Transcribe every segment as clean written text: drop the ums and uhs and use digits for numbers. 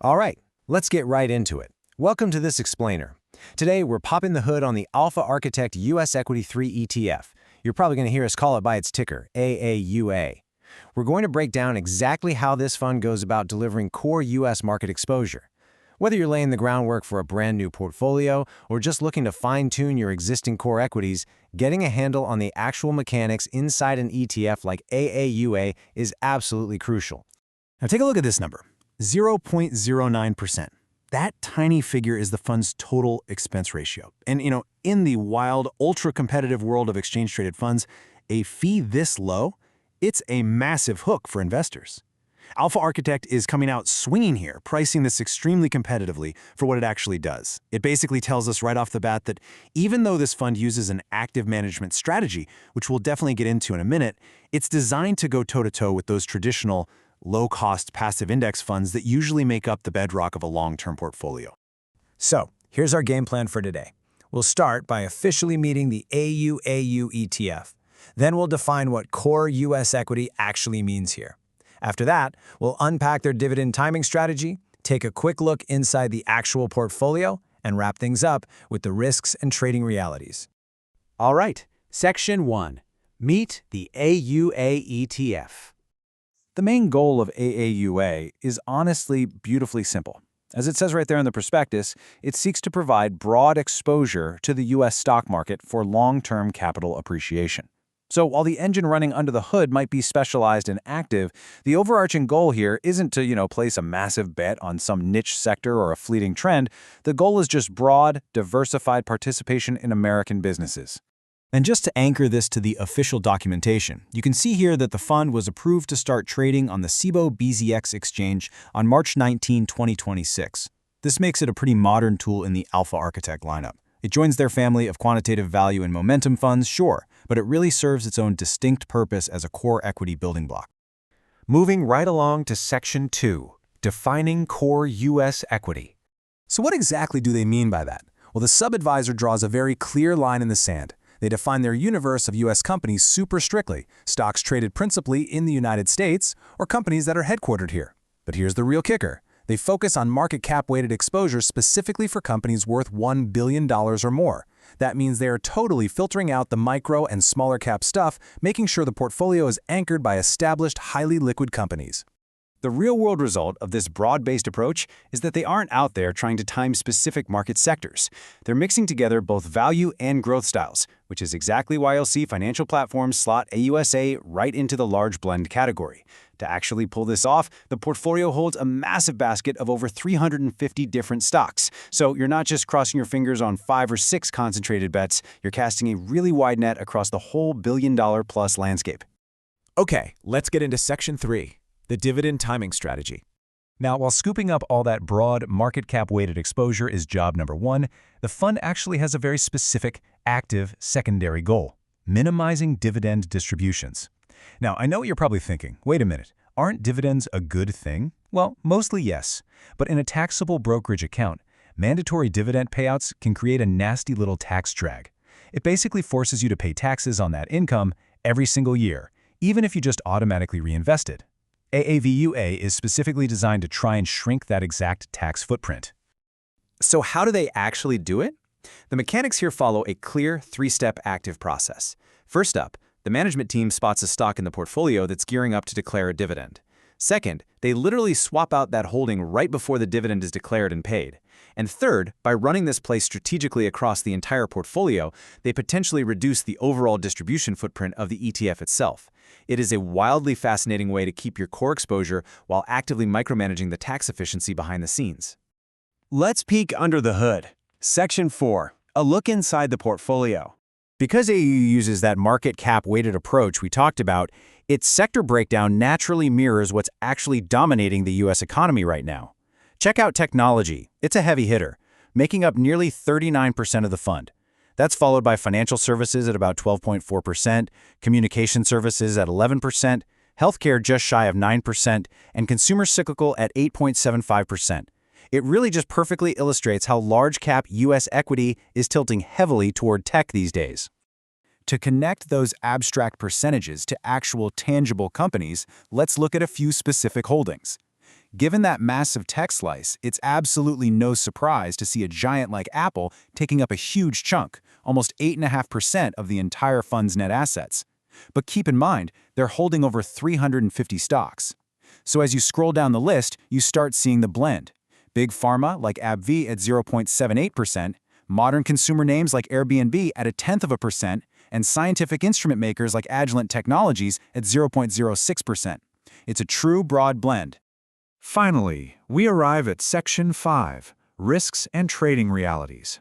All right, let's get right into it. Welcome to this explainer. Today, we're popping the hood on the Alpha Architect US Equity 3 ETF. You're probably going to hear us call it by its ticker, AAUA. We're going to break down exactly how this fund goes about delivering core US market exposure. Whether you're laying the groundwork for a brand new portfolio or just looking to fine-tune your existing core equities, getting a handle on the actual mechanics inside an ETF like AAUA is absolutely crucial. Now take a look at this number, 0.09%. That tiny figure is the fund's total expense ratio. And in the wild, ultra-competitive world of exchange-traded funds, a fee this low, it's a massive hook for investors. Alpha Architect is coming out swinging here, pricing this extremely competitively for what it actually does. It basically tells us right off the bat that even though this fund uses an active management strategy, which we'll definitely get into in a minute, it's designed to go toe-to-toe with those traditional low-cost passive index funds that usually make up the bedrock of a long-term portfolio. So, here's our game plan for today. We'll start by officially meeting the AAUA ETF. Then we'll define what core U.S. equity actually means here. After that, we'll unpack their dividend timing strategy, take a quick look inside the actual portfolio, and wrap things up with the risks and trading realities. All right, Section 1. Meet the AAUA ETF. The main goal of AAUA is honestly beautifully simple. As it says right there in the prospectus, it seeks to provide broad exposure to the U.S. stock market for long-term capital appreciation. So while the engine running under the hood might be specialized and active, the overarching goal here isn't to, place a massive bet on some niche sector or a fleeting trend. The goal is just broad, diversified participation in American businesses. And just to anchor this to the official documentation, you can see here that the fund was approved to start trading on the CBOE BZX exchange on March 19, 2026. This makes it a pretty modern tool in the Alpha Architect lineup. It joins their family of quantitative value and momentum funds, sure, but it really serves its own distinct purpose as a core equity building block. Moving right along to Section 2, Defining Core U.S. Equity. So what exactly do they mean by that? Well, the sub-advisor draws a very clear line in the sand. They define their universe of U.S. companies super strictly, stocks traded principally in the United States or companies that are headquartered here. But here's the real kicker. They focus on market cap-weighted exposure specifically for companies worth $1 billion or more. That means they are totally filtering out the micro and smaller cap stuff, making sure the portfolio is anchored by established, highly liquid companies. The real-world result of this broad-based approach is that they aren't out there trying to time specific market sectors. They're mixing together both value and growth styles, which is exactly why you'll see financial platforms slot AUSA right into the large blend category. To actually pull this off, the portfolio holds a massive basket of over 350 different stocks. So you're not just crossing your fingers on 5 or 6 concentrated bets, you're casting a really wide net across the whole billion-dollar-plus landscape. Okay, let's get into Section 3. The dividend timing strategy. Now, while scooping up all that broad market cap-weighted exposure is job number 1, the fund actually has a very specific, active, secondary goal: minimizing dividend distributions. Now, I know what you're probably thinking. Wait a minute, aren't dividends a good thing? Well, mostly yes, but in a taxable brokerage account, mandatory dividend payouts can create a nasty little tax drag. It basically forces you to pay taxes on that income every single year, even if you just automatically reinvest it. AAVUA is specifically designed to try and shrink that exact tax footprint. So how do they actually do it? The mechanics here follow a clear 3-step active process. First up, the management team spots a stock in the portfolio that's gearing up to declare a dividend. Second, they literally swap out that holding right before the dividend is declared and paid. And third, by running this play strategically across the entire portfolio, they potentially reduce the overall distribution footprint of the ETF itself. It is a wildly fascinating way to keep your core exposure while actively micromanaging the tax efficiency behind the scenes. Let's peek under the hood. Section 4. A look inside the portfolio. Because AAU uses that market cap-weighted approach we talked about, its sector breakdown naturally mirrors what's actually dominating the U.S. economy right now. Check out technology. It's a heavy hitter, making up nearly 39% of the fund. That's followed by financial services at about 12.4%, communication services at 11%, healthcare just shy of 9%, and consumer cyclical at 8.75%. It really just perfectly illustrates how large-cap U.S. equity is tilting heavily toward tech these days. To connect those abstract percentages to actual tangible companies, let's look at a few specific holdings. Given that massive tech slice, it's absolutely no surprise to see a giant like Apple taking up a huge chunk, almost 8.5% of the entire fund's net assets. But keep in mind, they're holding over 350 stocks. So as you scroll down the list, you start seeing the blend. Big pharma like AbbVie at 0.78%, modern consumer names like Airbnb at 0.1%, and scientific instrument makers like Agilent Technologies at 0.06%. It's a true broad blend. Finally, we arrive at Section 5, Risks and Trading Realities.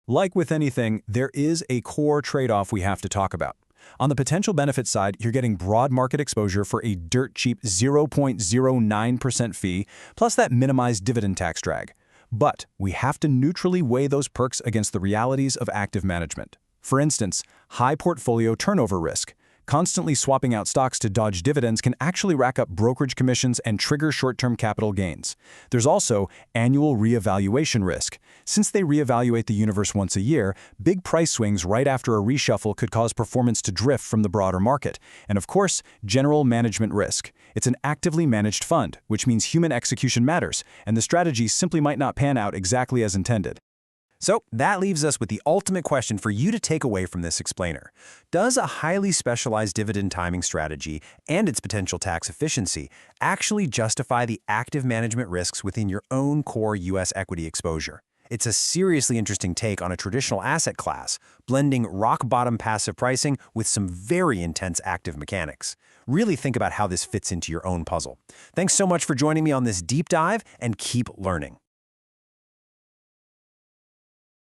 Like with anything, there is a core trade-off we have to talk about. On the potential benefit side, you're getting broad market exposure for a dirt-cheap 0.09% fee, plus that minimized dividend tax drag. But we have to neutrally weigh those perks against the realities of active management. For instance, high portfolio turnover risk. Constantly swapping out stocks to dodge dividends can actually rack up brokerage commissions and trigger short-term capital gains. There's also annual reevaluation risk. Since they reevaluate the universe once a year, big price swings right after a reshuffle could cause performance to drift from the broader market. And of course, general management risk. It's an actively managed fund, which means human execution matters, and the strategy simply might not pan out exactly as intended. So that leaves us with the ultimate question for you to take away from this explainer. Does a highly specialized dividend timing strategy and its potential tax efficiency actually justify the active management risks within your own core U.S. equity exposure? It's a seriously interesting take on a traditional asset class, blending rock-bottom passive pricing with some very intense active mechanics. Really think about how this fits into your own puzzle. Thanks so much for joining me on this deep dive, and keep learning.